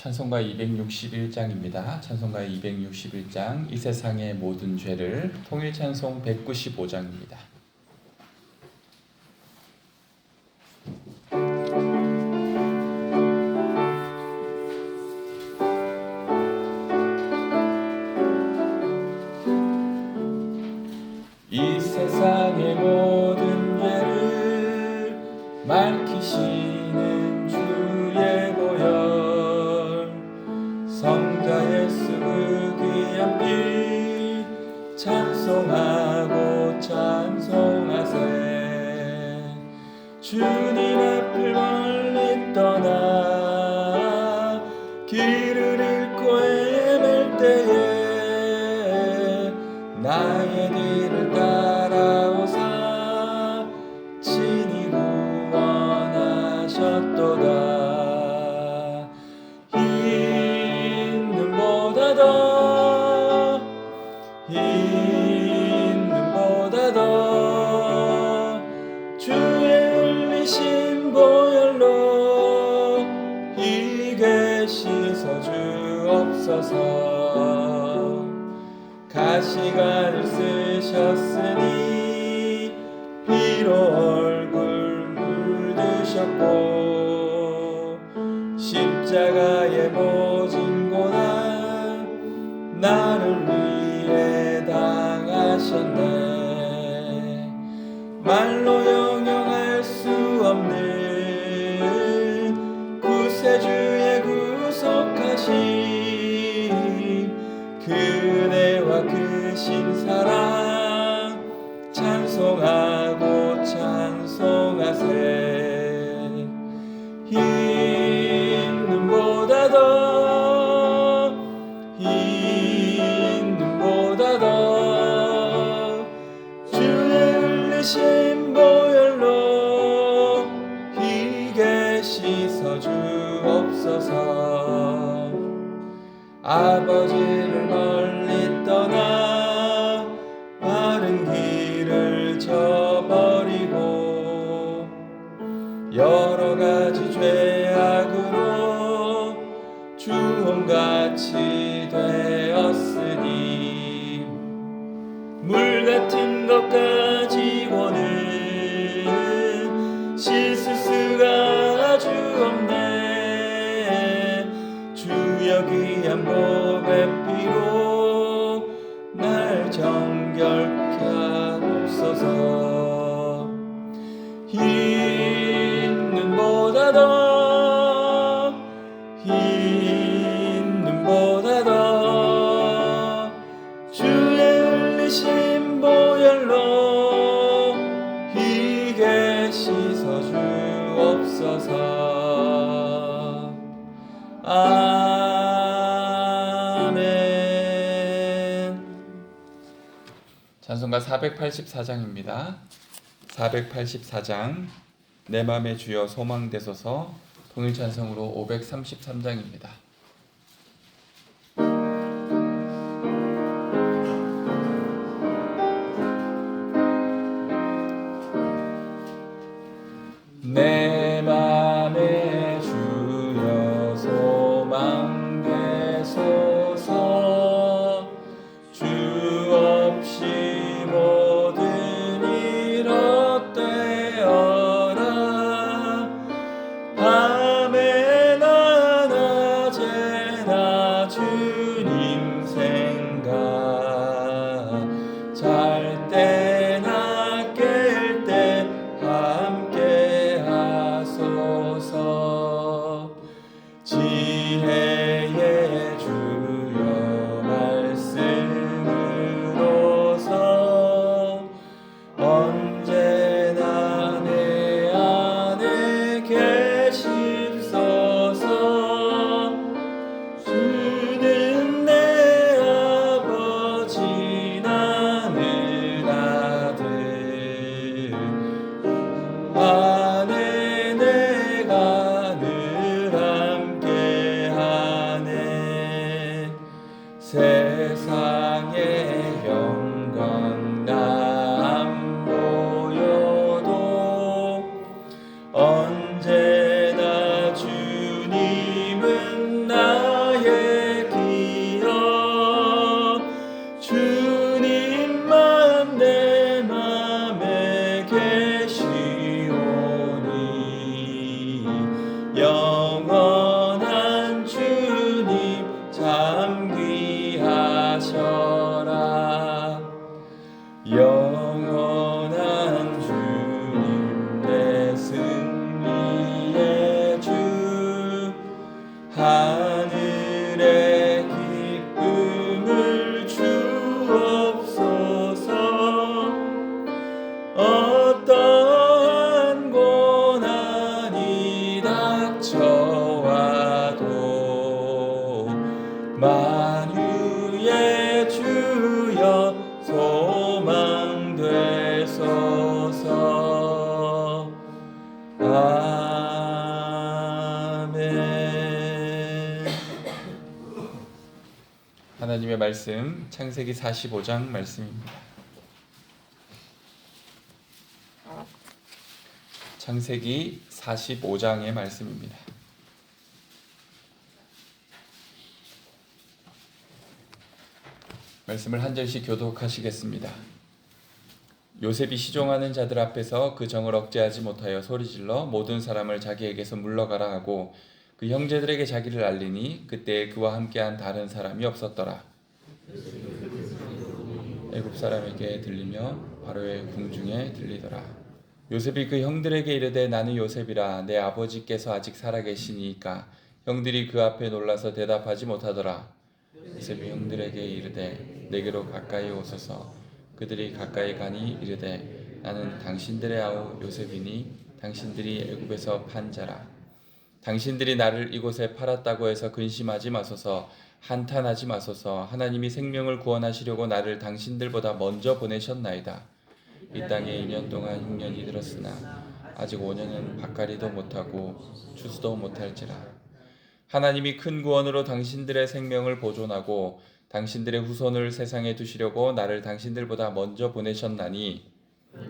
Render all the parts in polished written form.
찬송가 261장입니다. 찬송가 261장 이 세상의 모든 죄를 통일찬송 195장입니다. 이 세상의 모든 죄를 밝히시는 주의 보혈, 성자 예수 그 귀한 피 찬송하고 찬송하세. 주님 앞을 멀리 떠나 길을 잃고 헤맬 때에 나의 뒤를 따라오사 친히 구원하셨도다. 흰 눈보다 더 주의 흘리신 보혈로 희게 씻어 주옵소서. 가시관을 쓰셨으니 피로 얼굴 물드셨고 십자가의 모진 고난 나를 위해 당하셨네. 말로 형용할 수 없는 구세주의 구속하심, 그대와 크신 사랑 찬송하고 찬송하세. 흰 눈보다 더 주의 흘리신 보혈로 희게 씻어 주옵소서. 아버지를 멀리 떠나 바른 길을 저버리고 여러 가지 죄악으로 주홍같이 되었으니 물 같은 것 가지고는 씻을 수가 아주 없네. 주여 귀한 보배 피로 날 정결케 하옵소서. 흰 눈보다 더 주의 흘리신 보혈로 희게 씻어 주옵소서. 아멘. 찬송가 484장입니다. 484장 내 맘의 주여 소망되소서 통일찬송으로 533장입니다. 내 맘의 주여 소망되소서. 주 없이 모든 일 헛되어라. 밤에나 낮에나 주님 생각, 잘 때나 깰 때 함께 하소서. 지혜의 주여 말씀으로서 언제나 내 안에 계십소서. 주는 내 아버지 나는 아들, 안에 내가 늘 함께하네. 세상의 영광 나 안 보여도 언제나 주님은 나 하늘의 기쁨을 주옵소서. 어떠한 고난이 닥쳐와도 만유의 주여 소망 되소서. 아멘. 하나님의 말씀 창세기 45장 말씀입니다. 창세기 45장의 말씀입니다. 말씀을 한 절씩 교독하시겠습니다. 요셉이 시종하는 자들 앞에서 그 정을 억제하지 못하여 소리질러 모든 사람을 자기에게서 물러가라 하고 그 형제들에게 자기를 알리니 그때 그와 함께한 다른 사람이 없었더라. 애굽 사람에게 들리며 바로의 궁중에 들리더라. 요셉이 그 형들에게 이르되 나는 요셉이라. 내 아버지께서 아직 살아계시니까. 형들이 그 앞에 놀라서 대답하지 못하더라. 요셉이 형들에게 이르되 내게로 가까이 오소서. 그들이 가까이 가니 이르되 나는 당신들의 아우 요셉이니 당신들이 애굽에서 판 자라. 당신들이 나를 이곳에 팔았다고 해서 근심하지 마소서. 한탄하지 마소서. 하나님이 생명을 구원하시려고 나를 당신들보다 먼저 보내셨나이다. 이 땅에 2년 동안 흉년이 들었으나 아직 5년은 밭갈이도 못하고 추수도 못할지라. 하나님이 큰 구원으로 당신들의 생명을 보존하고 당신들의 후손을 세상에 두시려고 나를 당신들보다 먼저 보내셨나니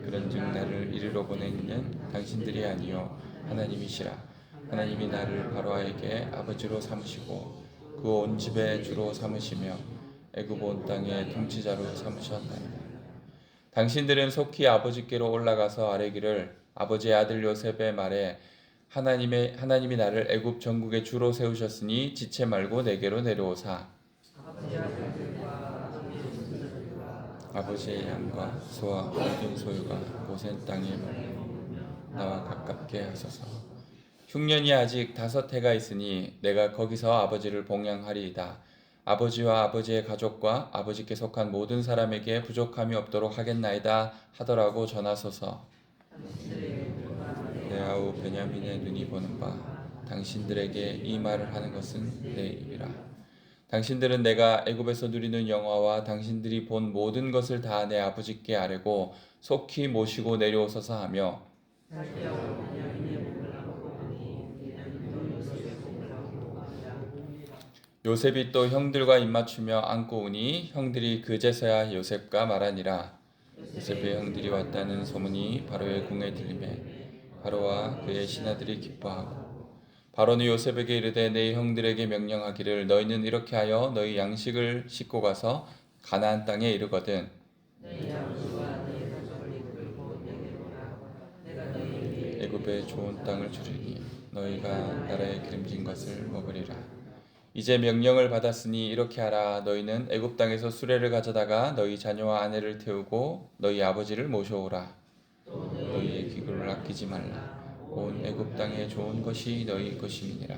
그런즉 나를 이리로 보낸 이는 당신들이 아니요 하나님이시라. 하나님이 나를 바로아에게 아버지로 삼으시고 그 온 집의 주로 삼으시며 애굽 온 땅의 통치자로 삼으셨나이다. 당신들은 속히 아버지께로 올라가서 아뢰기를 아버지의 아들 요셉의 말에 하나님이 나를 애굽 전국의 주로 세우셨으니 지체 말고 내게로 내려오사 아버지의 양과 소와 모든 소유가 고센 땅에 나와 가깝게 하소서. 흉년이 아직 5해가 있으니 내가 거기서 아버지를 봉양하리이다. 아버지와 아버지의 가족과 아버지께 속한 모든 사람에게 부족함이 없도록 하겠나이다 하더라고 전하소서. 내 아우 베냐민의 눈이 보는 바 당신들에게 이 말을 하는 것은 내 입이라. 당신들은 내가 애굽에서 누리는 영화와 당신들이 본 모든 것을 다 내 아버지께 아뢰고 속히 모시고 내려오소서 하며 요셉이 또 형들과 입맞추며 안고 오니 형들이 그제서야 요셉과 말하니라. 요셉의 형들이 왔다는 소문이 바로의 궁에 들리매 바로와 그의 신하들이 기뻐하고 바로는 요셉에게 이르되 내 형들에게 명령하기를 너희는 이렇게 하여 너희 양식을 싣고 가서 가나안 땅에 이르거든 애굽의 좋은 땅을 주리니 너희가 나라의 기름진 것을 먹으리라. 이제 명령을 받았으니 이렇게 하라. 너희는 애굽 땅에서 수레를 가져다가 너희 자녀와 아내를 태우고 너희 아버지를 모셔오라. 너희의 기구를 아끼지 말라. 온 애굽 땅에 좋은 것이 너희 것임이니라.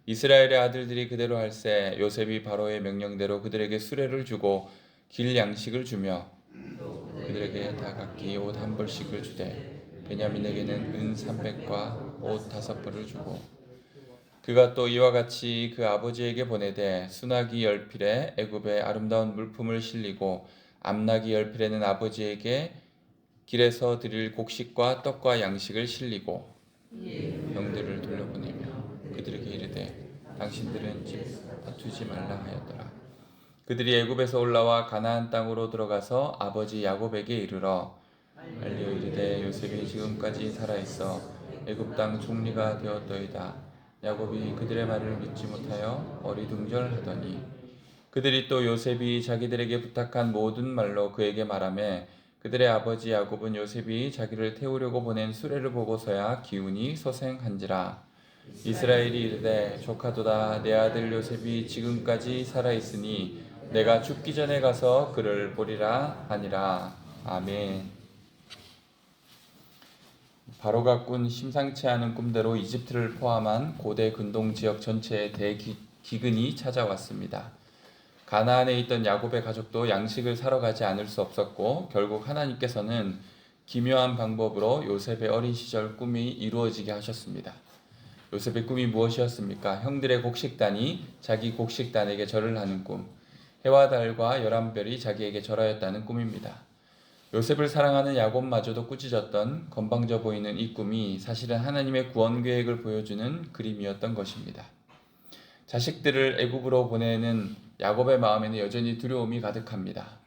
이스라엘의 아들들이 그대로 할세 요셉이 바로의 명령대로 그들에게 수레를 주고 길 양식을 주며 그들에게 다 각기 옷 한 벌씩을 주되 베냐민에게는 은 300과 옷 5벌을 주고 그가 또 이와 같이 그 아버지에게 보내되 수나기 10필에 애굽의 아름다운 물품을 실리고 암나기 10필에는 아버지에게 길에서 드릴 곡식과 떡과 양식을 실리고 형들을 돌려보내며 그들에게 이르되 당신들은 집 다투지 말라 하였더라. 그들이 애굽에서 올라와 가나안 땅으로 들어가서 아버지 야곱에게 이르러 알려 이르되 요셉이 지금까지 살아있어 애굽 땅 총리가 되었더이다. 야곱이 그들의 말을 믿지 못하여 어리둥절하더니 그들이 또 요셉이 자기들에게 부탁한 모든 말로 그에게 말하매 그들의 아버지 야곱은 요셉이 자기를 태우려고 보낸 수레를 보고서야 기운이 소생한지라. 이스라엘이 이르되 조카도다 내 아들 요셉이 지금까지 살아있으니 내가 죽기 전에 가서 그를 보리라 하니라. 아멘. 바로가 꾼 심상치 않은 꿈대로 이집트를 포함한 고대 근동 지역 전체에 대기근이 찾아왔습니다. 가나안에 있던 야곱의 가족도 양식을 사러 가지 않을 수 없었고 결국 하나님께서는 기묘한 방법으로 요셉의 어린 시절 꿈이 이루어지게 하셨습니다. 요셉의 꿈이 무엇이었습니까? 형들의 곡식단이 자기 곡식단에게 절을 하는 꿈, 해와 달과 11별이 자기에게 절하였다는 꿈입니다. 요셉을 사랑하는 야곱마저도 꾸짖었던 건방져 보이는 이 꿈이 사실은 하나님의 구원 계획을 보여주는 그림이었던 것입니다. 자식들을 애굽으로 보내는 야곱의 마음에는 여전히 두려움이 가득합니다.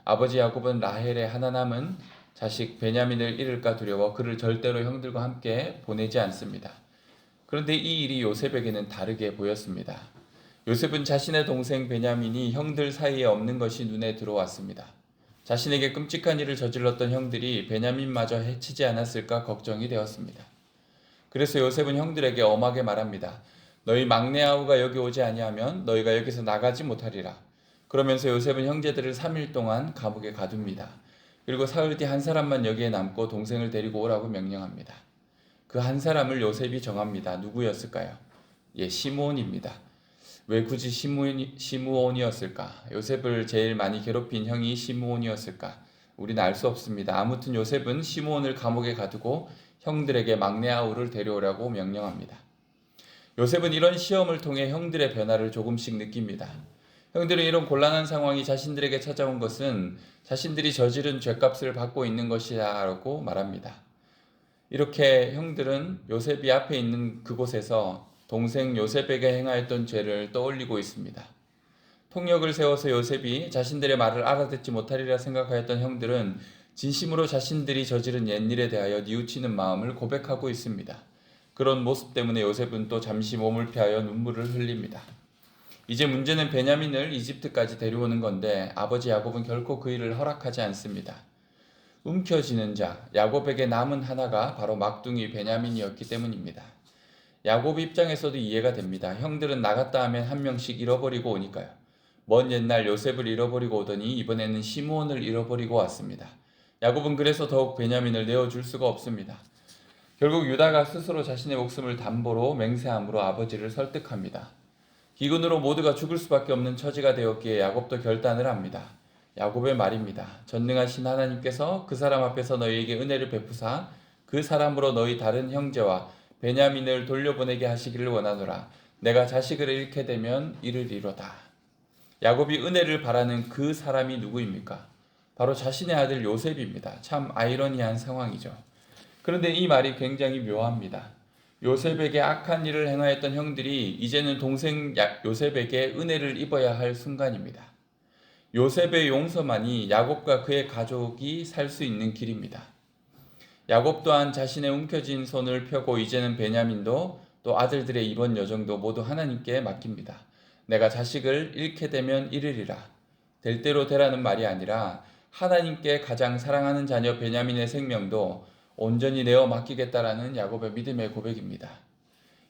아버지 야곱은 라헬의 하나 남은 자식 베냐민을 잃을까 두려워 그를 절대로 형들과 함께 보내지 않습니다. 그런데 이 일이 요셉에게는 다르게 보였습니다. 요셉은 자신의 동생 베냐민이 형들 사이에 없는 것이 눈에 들어왔습니다. 자신에게 끔찍한 일을 저질렀던 형들이 베냐민마저 해치지 않았을까 걱정이 되었습니다. 그래서 요셉은 형들에게 엄하게 말합니다. 너희 막내 아우가 여기 오지 아니하면 너희가 여기서 나가지 못하리라. 그러면서 요셉은 형제들을 3일 동안 감옥에 가둡니다. 그리고 사흘 뒤 한 사람만 여기에 남고 동생을 데리고 오라고 명령합니다. 그 한 사람을 요셉이 정합니다. 누구였을까요? 시므온입니다. 왜 굳이 시므온이었을까? 요셉을 제일 많이 괴롭힌 형이 시므온이었을까? 우리는 알 수 없습니다. 아무튼 요셉은 시므온을 감옥에 가두고 형들에게 막내 아우를 데려오라고 명령합니다. 요셉은 이런 시험을 통해 형들의 변화를 조금씩 느낍니다. 형들은 이런 곤란한 상황이 자신들에게 찾아온 것은 자신들이 저지른 죄값을 받고 있는 것이라고 말합니다. 이렇게 형들은 요셉이 앞에 있는 그곳에서 동생 요셉에게 행하였던 죄를 떠올리고 있습니다. 통역을 세워서 요셉이 자신들의 말을 알아듣지 못하리라 생각하였던 형들은 진심으로 자신들이 저지른 옛일에 대하여 뉘우치는 마음을 고백하고 있습니다. 그런 모습 때문에 요셉은 또 잠시 몸을 피하여 눈물을 흘립니다. 이제 문제는 베냐민을 이집트까지 데려오는 건데 아버지 야곱은 결코 그 일을 허락하지 않습니다. 움켜쥐는 자, 야곱에게 남은 하나가 바로 막둥이 베냐민이었기 때문입니다. 야곱 입장에서도 이해가 됩니다. 형들은 나갔다 하면 한 명씩 잃어버리고 오니까요. 먼 옛날 요셉을 잃어버리고 오더니 이번에는 시므온을 잃어버리고 왔습니다. 야곱은 그래서 더욱 베냐민을 내어줄 수가 없습니다. 결국 유다가 스스로 자신의 목숨을 담보로 맹세함으로 아버지를 설득합니다. 기근으로 모두가 죽을 수밖에 없는 처지가 되었기에 야곱도 결단을 합니다. 야곱의 말입니다. 전능하신 하나님께서 그 사람 앞에서 너희에게 은혜를 베푸사 그 사람으로 너희 다른 형제와 베냐민을 돌려보내게 하시기를 원하노라. 내가 자식을 잃게 되면 이르리로다. 야곱이 은혜를 바라는 그 사람이 누구입니까? 바로 자신의 아들 요셉입니다. 참 아이러니한 상황이죠. 그런데 이 말이 굉장히 묘합니다. 요셉에게 악한 일을 행하였던 형들이 이제는 동생 요셉에게 은혜를 입어야 할 순간입니다. 요셉의 용서만이 야곱과 그의 가족이 살 수 있는 길입니다. 야곱 또한 자신의 움켜쥔 손을 펴고 이제는 베냐민도 또 아들들의 이번 여정도 모두 하나님께 맡깁니다. 내가 자식을 잃게 되면 잃으리라. 될 대로 되라는 말이 아니라 하나님께 가장 사랑하는 자녀 베냐민의 생명도 온전히 내어 맡기겠다라는 야곱의 믿음의 고백입니다.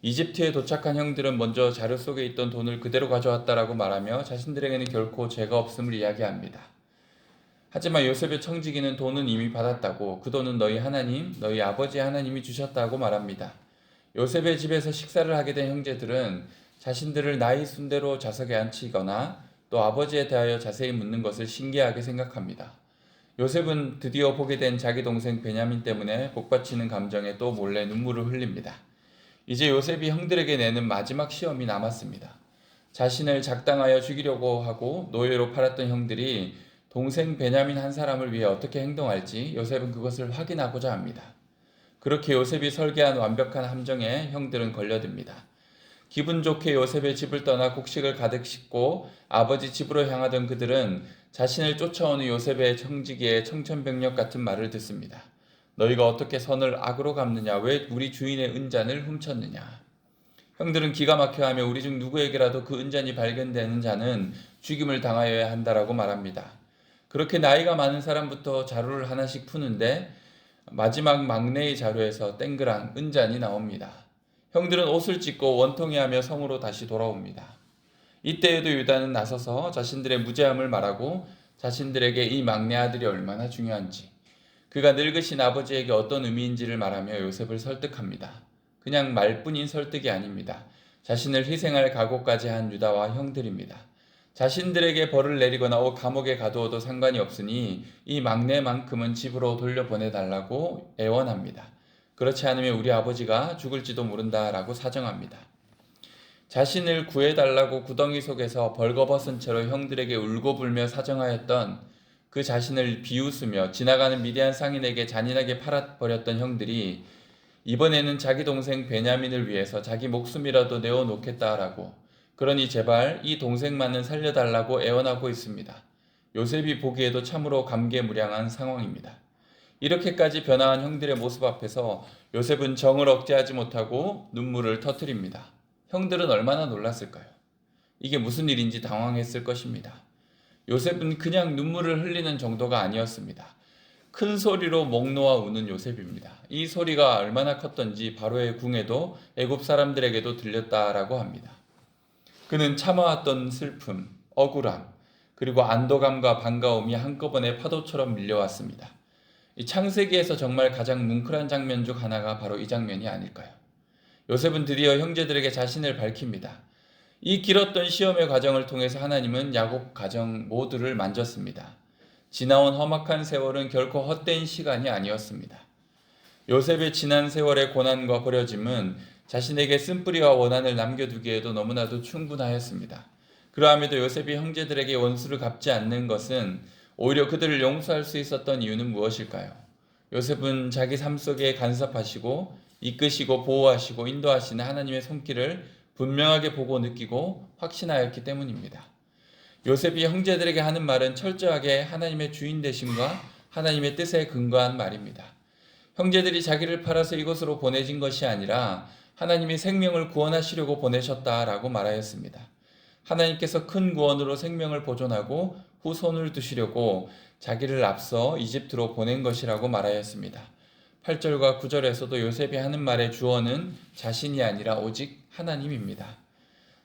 이집트에 도착한 형들은 먼저 자루 속에 있던 돈을 그대로 가져왔다라고 말하며 자신들에게는 결코 죄가 없음을 이야기합니다. 하지만 요셉의 청지기는 돈은 이미 받았다고 그 돈은 너희 하나님, 너희 아버지 하나님이 주셨다고 말합니다. 요셉의 집에서 식사를 하게 된 형제들은 자신들을 나이 순대로 좌석에 앉히거나 또 아버지에 대하여 자세히 묻는 것을 신기하게 생각합니다. 요셉은 드디어 보게 된 자기 동생 베냐민 때문에 복받치는 감정에 또 몰래 눈물을 흘립니다. 이제 요셉이 형들에게 내는 마지막 시험이 남았습니다. 자신을 작당하여 죽이려고 하고 노예로 팔았던 형들이 동생 베냐민 한 사람을 위해 어떻게 행동할지 요셉은 그것을 확인하고자 합니다. 그렇게 요셉이 설계한 완벽한 함정에 형들은 걸려듭니다. 기분 좋게 요셉의 집을 떠나 곡식을 가득 싣고 아버지 집으로 향하던 그들은 자신을 쫓아오는 요셉의 청지기의 청천벽력 같은 말을 듣습니다. 너희가 어떻게 선을 악으로 갚느냐? 왜 우리 주인의 은잔을 훔쳤느냐? 형들은 기가 막혀하며 우리 중 누구에게라도 그 은잔이 발견되는 자는 죽임을 당하여야 한다라고 말합니다. 그렇게 나이가 많은 사람부터 자루를 하나씩 푸는데 마지막 막내의 자루에서 땡그랑 은잔이 나옵니다. 형들은 옷을 찢고 원통해하며 성으로 다시 돌아옵니다. 이때에도 유다는 나서서 자신들의 무죄함을 말하고 자신들에게 이 막내 아들이 얼마나 중요한지 그가 늙으신 아버지에게 어떤 의미인지를 말하며 요셉을 설득합니다. 그냥 말뿐인 설득이 아닙니다. 자신을 희생할 각오까지 한 유다와 형들입니다. 자신들에게 벌을 내리거나 감옥에 가두어도 상관이 없으니 이 막내만큼은 집으로 돌려보내달라고 애원합니다. 그렇지 않으면 우리 아버지가 죽을지도 모른다라고 사정합니다. 자신을 구해달라고 구덩이 속에서 벌거벗은 채로 형들에게 울고불며 사정하였던 그 자신을 비웃으며 지나가는 미디안 상인에게 잔인하게 팔아버렸던 형들이 이번에는 자기 동생 베냐민을 위해서 자기 목숨이라도 내어놓겠다라고, 그러니 제발 이 동생만은 살려달라고 애원하고 있습니다. 요셉이 보기에도 참으로 감개무량한 상황입니다. 이렇게까지 변화한 형들의 모습 앞에서 요셉은 정을 억제하지 못하고 눈물을 터뜨립니다. 형들은 얼마나 놀랐을까요? 이게 무슨 일인지 당황했을 것입니다. 요셉은 그냥 눈물을 흘리는 정도가 아니었습니다. 큰 소리로 목 놓아 우는 요셉입니다. 이 소리가 얼마나 컸던지 바로의 궁에도 애굽 사람들에게도 들렸다라고 합니다. 그는 참아왔던 슬픔, 억울함, 그리고 안도감과 반가움이 한꺼번에 파도처럼 밀려왔습니다. 이 창세기에서 정말 가장 뭉클한 장면 중 하나가 바로 이 장면이 아닐까요? 요셉은 드디어 형제들에게 자신을 밝힙니다. 이 길었던 시험의 과정을 통해서 하나님은 야곱 가정 모두를 만졌습니다. 지나온 험악한 세월은 결코 헛된 시간이 아니었습니다. 요셉의 지난 세월의 고난과 버려짐은 자신에게 쓴뿌리와 원한을 남겨두기에도 너무나도 충분하였습니다. 그러함에도 요셉이 형제들에게 원수를 갚지 않는 것은 오히려 그들을 용서할 수 있었던 이유는 무엇일까요? 요셉은 자기 삶 속에 간섭하시고 이끄시고 보호하시고 인도하시는 하나님의 손길을 분명하게 보고 느끼고 확신하였기 때문입니다. 요셉이 형제들에게 하는 말은 철저하게 하나님의 주인 되심과 하나님의 뜻에 근거한 말입니다. 형제들이 자기를 팔아서 이곳으로 보내진 것이 아니라 하나님이 생명을 구원하시려고 보내셨다라고 말하였습니다. 하나님께서 큰 구원으로 생명을 보존하고 후손을 두시려고 자기를 앞서 이집트로 보낸 것이라고 말하였습니다. 8절과 9절에서도 요셉이 하는 말의 주어는 자신이 아니라 오직 하나님입니다.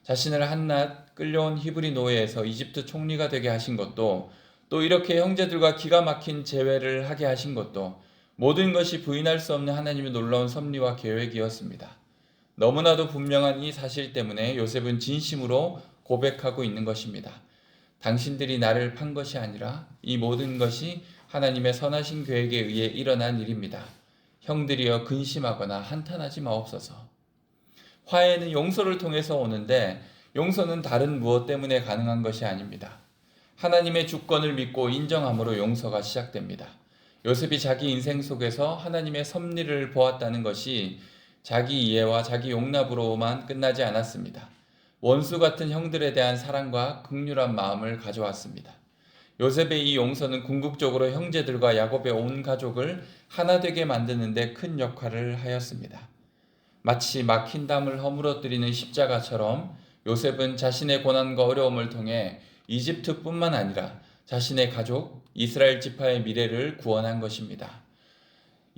자신을 한낱 끌려온 히브리 노예에서 이집트 총리가 되게 하신 것도, 또 이렇게 형제들과 기가 막힌 재회를 하게 하신 것도 모든 것이 부인할 수 없는 하나님의 놀라운 섭리와 계획이었습니다. 너무나도 분명한 이 사실 때문에 요셉은 진심으로 고백하고 있는 것입니다. 당신들이 나를 판 것이 아니라 이 모든 것이 하나님의 선하신 계획에 의해 일어난 일입니다. 형들이여 근심하거나 한탄하지 마옵소서. 화해는 용서를 통해서 오는데 용서는 다른 무엇 때문에 가능한 것이 아닙니다. 하나님의 주권을 믿고 인정함으로 용서가 시작됩니다. 요셉이 자기 인생 속에서 하나님의 섭리를 보았다는 것이 자기 이해와 자기 용납으로만 끝나지 않았습니다. 원수 같은 형들에 대한 사랑과 긍휼한 마음을 가져왔습니다. 요셉의 이 용서는 궁극적으로 형제들과 야곱의 온 가족을 하나 되게 만드는 데 큰 역할을 하였습니다. 마치 막힌 담을 허물어뜨리는 십자가처럼 요셉은 자신의 고난과 어려움을 통해 이집트뿐만 아니라 자신의 가족, 이스라엘 지파의 미래를 구원한 것입니다.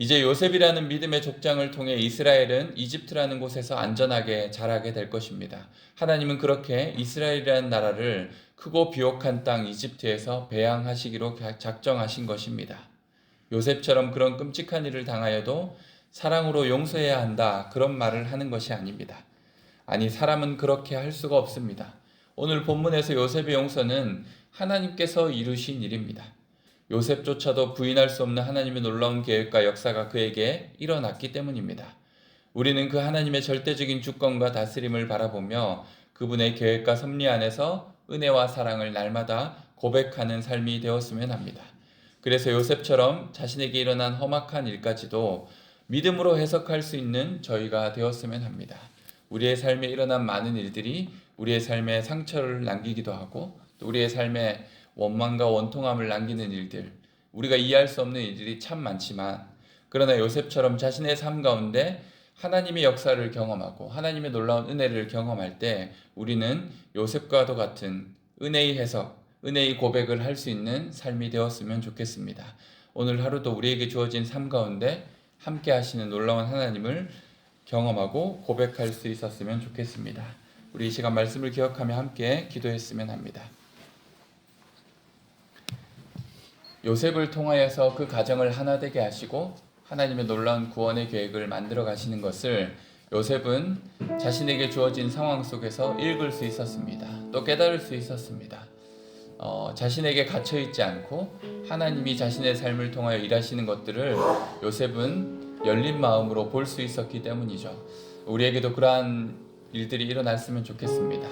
이제 요셉이라는 믿음의 족장을 통해 이스라엘은 이집트라는 곳에서 안전하게 자라게 될 것입니다. 하나님은 그렇게 이스라엘이라는 나라를 크고 비옥한 땅 이집트에서 배양하시기로 작정하신 것입니다. 요셉처럼 그런 끔찍한 일을 당하여도 사랑으로 용서해야 한다, 그런 말을 하는 것이 아닙니다. 아니, 사람은 그렇게 할 수가 없습니다. 오늘 본문에서 요셉의 용서는 하나님께서 이루신 일입니다. 요셉조차도 부인할 수 없는 하나님의 놀라운 계획과 역사가 그에게 일어났기 때문입니다. 우리는 그 하나님의 절대적인 주권과 다스림을 바라보며 그분의 계획과 섭리 안에서 은혜와 사랑을 날마다 고백하는 삶이 되었으면 합니다. 그래서 요셉처럼 자신에게 일어난 험악한 일까지도 믿음으로 해석할 수 있는 저희가 되었으면 합니다. 우리의 삶에 일어난 많은 일들이 우리의 삶에 상처를 남기기도 하고 또 우리의 삶에 원망과 원통함을 남기는 일들, 우리가 이해할 수 없는 일들이 참 많지만, 그러나 요셉처럼 자신의 삶 가운데 하나님의 역사를 경험하고 하나님의 놀라운 은혜를 경험할 때 우리는 요셉과도 같은 은혜의 해석, 은혜의 고백을 할 수 있는 삶이 되었으면 좋겠습니다. 오늘 하루도 우리에게 주어진 삶 가운데 함께 하시는 놀라운 하나님을 경험하고 고백할 수 있었으면 좋겠습니다. 우리 이 시간 말씀을 기억하며 함께 기도했으면 합니다. 요셉을 통하여서 그 가정을 하나 되게 하시고 하나님의 놀라운 구원의 계획을 만들어 가시는 것을 요셉은 자신에게 주어진 상황 속에서 읽을 수 있었습니다. 또 깨달을 수 있었습니다. 자신에게 갇혀 있지 않고 하나님이 자신의 삶을 통하여 일하시는 것들을 요셉은 열린 마음으로 볼 수 있었기 때문이죠. 우리에게도 그러한 일들이 일어났으면 좋겠습니다.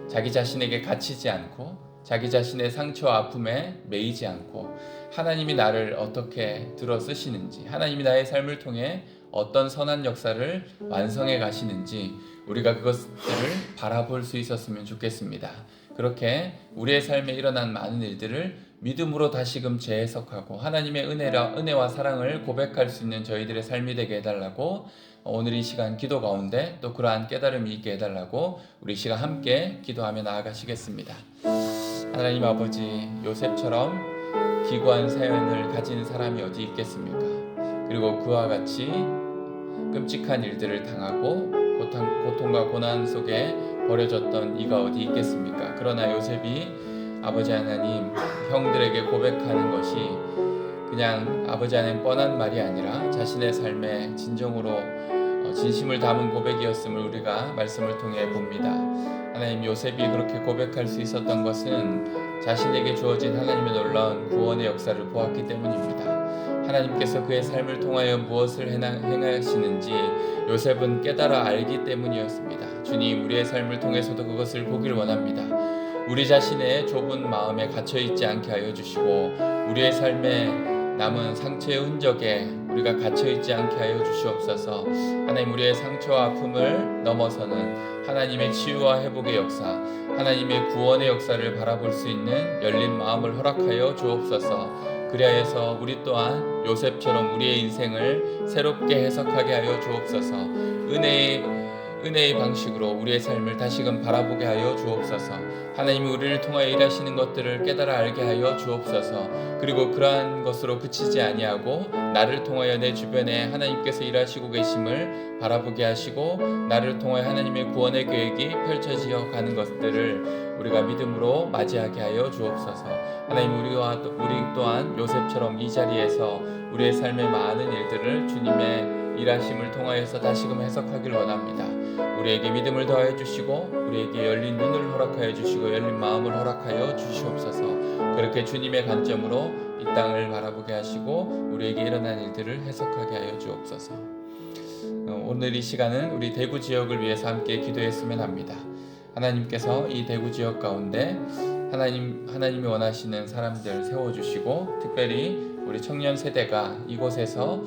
자기 자신에게 갇히지 않고 자기 자신의 상처와 아픔에 매이지 않고 하나님이 나를 어떻게 들어 쓰시는지, 하나님이 나의 삶을 통해 어떤 선한 역사를 완성해 가시는지 우리가 그것들을 바라볼 수 있었으면 좋겠습니다. 그렇게 우리의 삶에 일어난 많은 일들을 믿음으로 다시금 재해석하고 하나님의 은혜와 사랑을 고백할 수 있는 저희들의 삶이 되게 해달라고, 오늘 이 시간 기도 가운데 또 그러한 깨달음이 있게 해달라고 우리 시간 함께 기도하며 나아가시겠습니다. 하나님 아버지, 요셉처럼 기구한 사연을 가진 사람이 어디 있겠습니까? 그리고 그와 같이 끔찍한 일들을 당하고 고통과 고난 속에 버려졌던 이가 어디 있겠습니까? 그러나 요셉이 아버지 하나님, 형들에게 고백하는 것이 그냥 아버지 하나님 뻔한 말이 아니라 자신의 삶에 진정으로 진심을 담은 고백이었음을 우리가 말씀을 통해 봅니다. 하나님, 요셉이 그렇게 고백할 수 있었던 것은 자신에게 주어진 하나님의 놀라운 구원의 역사를 보았기 때문입니다. 하나님께서 그의 삶을 통하여 무엇을 행하시는지 요셉은 깨달아 알기 때문이었습니다. 주님, 우리의 삶을 통해서도 그것을 보길 원합니다. 우리 자신의 좁은 마음에 갇혀있지 않게 하여 주시고 우리의 삶에 남은 상처의 흔적에 우리가 갇혀있지 않게 하여 주시옵소서. 하나님, 우리의 상처와 아픔을 넘어서는 하나님의 치유와 회복의 역사, 하나님의 구원의 역사를 바라볼 수 있는 열린 마음을 허락하여 주옵소서. 그리하여서 우리 또한 요셉처럼 우리의 인생을 새롭게 해석하게 하여 주옵소서. 은혜의 방식으로 우리의 삶을 다시금 바라보게 하여 주옵소서. 하나님이 우리를 통하여 일하시는 것들을 깨달아 알게 하여 주옵소서. 그리고 그러한 것으로 그치지 아니하고 나를 통하여 내 주변에 하나님께서 일하시고 계심을 바라보게 하시고 나를 통하여 하나님의 구원의 계획이 펼쳐지어 가는 것들을 우리가 믿음으로 맞이하게 하여 주옵소서. 하나님, 우리 또한 요셉처럼 이 자리에서 우리의 삶의 많은 일들을 주님의 일하심을 통하여서 다시금 해석하길 원합니다. 우리에게 믿음을 더하여 주시고 우리에게 열린 눈을 허락하여 주시고 열린 마음을 허락하여 주시옵소서. 그렇게 주님의 관점으로 이 땅을 바라보게 하시고 우리에게 일어난 일들을 해석하게 하여 주옵소서. 오늘 이 시간은 우리 대구 지역을 위해서 함께 기도했으면 합니다. 하나님께서 이 대구 지역 가운데 하나님이 원하시는 사람들 세워주시고 특별히 우리 청년 세대가 이곳에서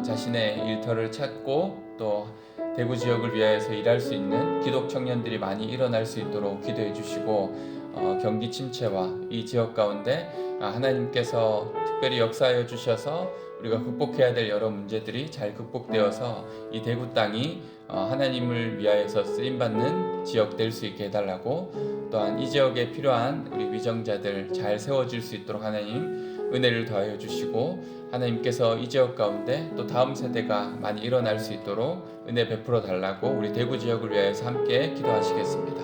자신의 일터를 찾고 또 대구 지역을 위하여서 일할 수 있는 기독 청년들이 많이 일어날 수 있도록 기도해 주시고 경기 침체와 이 지역 가운데 하나님께서 특별히 역사하여 주셔서 우리가 극복해야 될 여러 문제들이 잘 극복되어서 이 대구 땅이 하나님을 위하여서 쓰임받는 지역 될 수 있게 해달라고, 또한 이 지역에 필요한 우리 위정자들 잘 세워질 수 있도록 하나님 은혜를 더하여 주시고 하나님께서 이 지역 가운데 또 다음 세대가 많이 일어날 수 있도록 은혜 베풀어 달라고 우리 대구 지역을 위하여서 함께 기도하시겠습니다.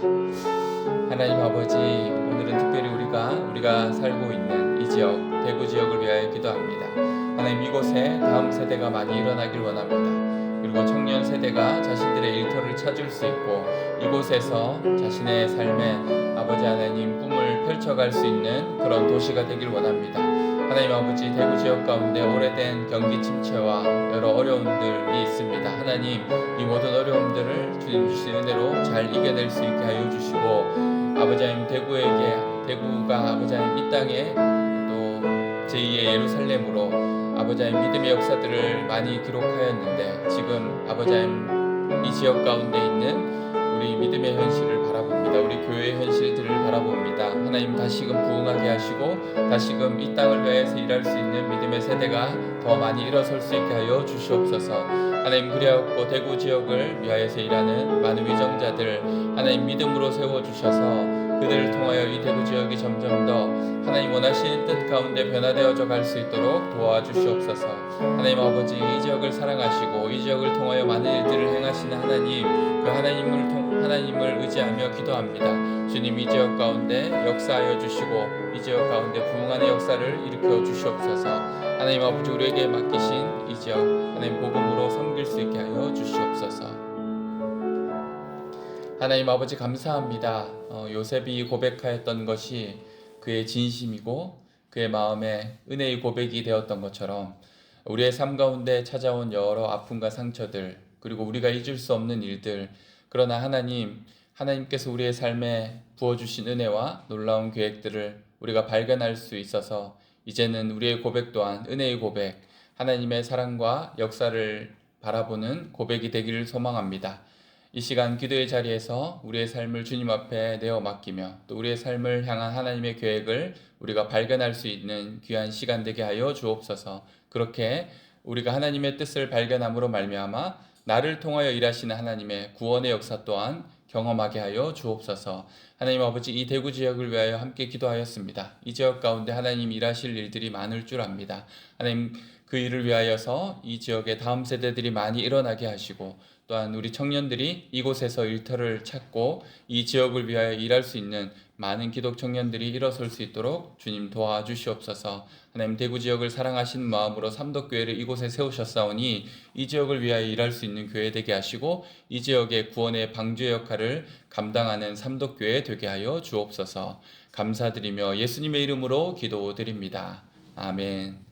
하나님 아버지, 오늘은 특별히 우리가 살고 있는 이 지역 대구 지역을 위하여 기도합니다. 하나님, 이곳에 다음 세대가 많이 일어나길 원합니다. 그리고 청년 세대가 자신들의 일터를 찾을 수 있고 이곳에서 자신의 삶에 아버지 하나님 꿈을 펼쳐갈 수 있는 그런 도시가 되길 원합니다. 하나님 아버지, 대구 지역 가운데 오래된 경기 침체와 여러 어려움들이 있습니다. 하나님, 이 모든 어려움들을 주님 주신 은혜로 잘 이겨낼 수 있게 하여 주시고 아버지 하나님, 대구가 아버지 하나님 이 땅에 또 제2의 예루살렘으로 아버지 하나님 믿음의 역사들을 많이 기록하였는데 지금 아버지 하나님 이 지역 가운데 있는 우리 믿음의 현실을 바라봅니다. 우리 교회의 현실들을 바라봅니다. 하나님, 다시금 부흥하게 하시고 다시금 이 땅을 위해서 일할 수 있는 믿음의 세대가 더 많이 일어설 수 있게 하여 주시옵소서. 하나님, 그리하였고 대구 지역을 위하여서 일하는 많은 위정자들 하나님 믿음으로 세워주셔서 그들을 통하여 이 대구 지역이 점점 더 하나님 원하시는 뜻 가운데 변화되어져 갈 수 있도록 도와주시옵소서. 하나님 아버지, 이 지역을 사랑하시고 이 지역을 통하여 많은 일들을 행하시는 하나님, 그 하나님을 의지하며 기도합니다. 주님, 이 지역 가운데 역사하여 주시고 이 지역 가운데 부흥하는 역사를 일으켜 주시옵소서. 하나님 아버지, 우리에게 맡기신 이 지역 하나님 복음으로 섬길 수 있게 하여 주시옵소서. 하나님 아버지, 감사합니다. 요셉이 고백하였던 것이 그의 진심이고 그의 마음에 은혜의 고백이 되었던 것처럼 우리의 삶 가운데 찾아온 여러 아픔과 상처들, 그리고 우리가 잊을 수 없는 일들, 그러나 하나님께서 우리의 삶에 부어주신 은혜와 놀라운 계획들을 우리가 발견할 수 있어서 이제는 우리의 고백 또한 은혜의 고백, 하나님의 사랑과 역사를 바라보는 고백이 되기를 소망합니다. 이 시간 기도의 자리에서 우리의 삶을 주님 앞에 내어 맡기며 또 우리의 삶을 향한 하나님의 계획을 우리가 발견할 수 있는 귀한 시간 되게 하여 주옵소서. 그렇게 우리가 하나님의 뜻을 발견함으로 말미암아 나를 통하여 일하시는 하나님의 구원의 역사 또한 경험하게 하여 주옵소서. 하나님 아버지, 이 대구 지역을 위하여 함께 기도하였습니다. 이 지역 가운데 하나님 일하실 일들이 많을 줄 압니다. 하나님, 그 일을 위하여서 이 지역의 다음 세대들이 많이 일어나게 하시고 또한 우리 청년들이 이곳에서 일터를 찾고 이 지역을 위하여 일할 수 있는 많은 기독 청년들이 일어설 수 있도록 주님 도와주시옵소서. 하나님, 대구 지역을 사랑하시는 마음으로 삼덕교회를 이곳에 세우셨사오니 이 지역을 위하여 일할 수 있는 교회 되게 하시고 이 지역의 구원의 방주의 역할을 감당하는 삼덕교회 되게 하여 주옵소서. 감사드리며 예수님의 이름으로 기도드립니다. 아멘.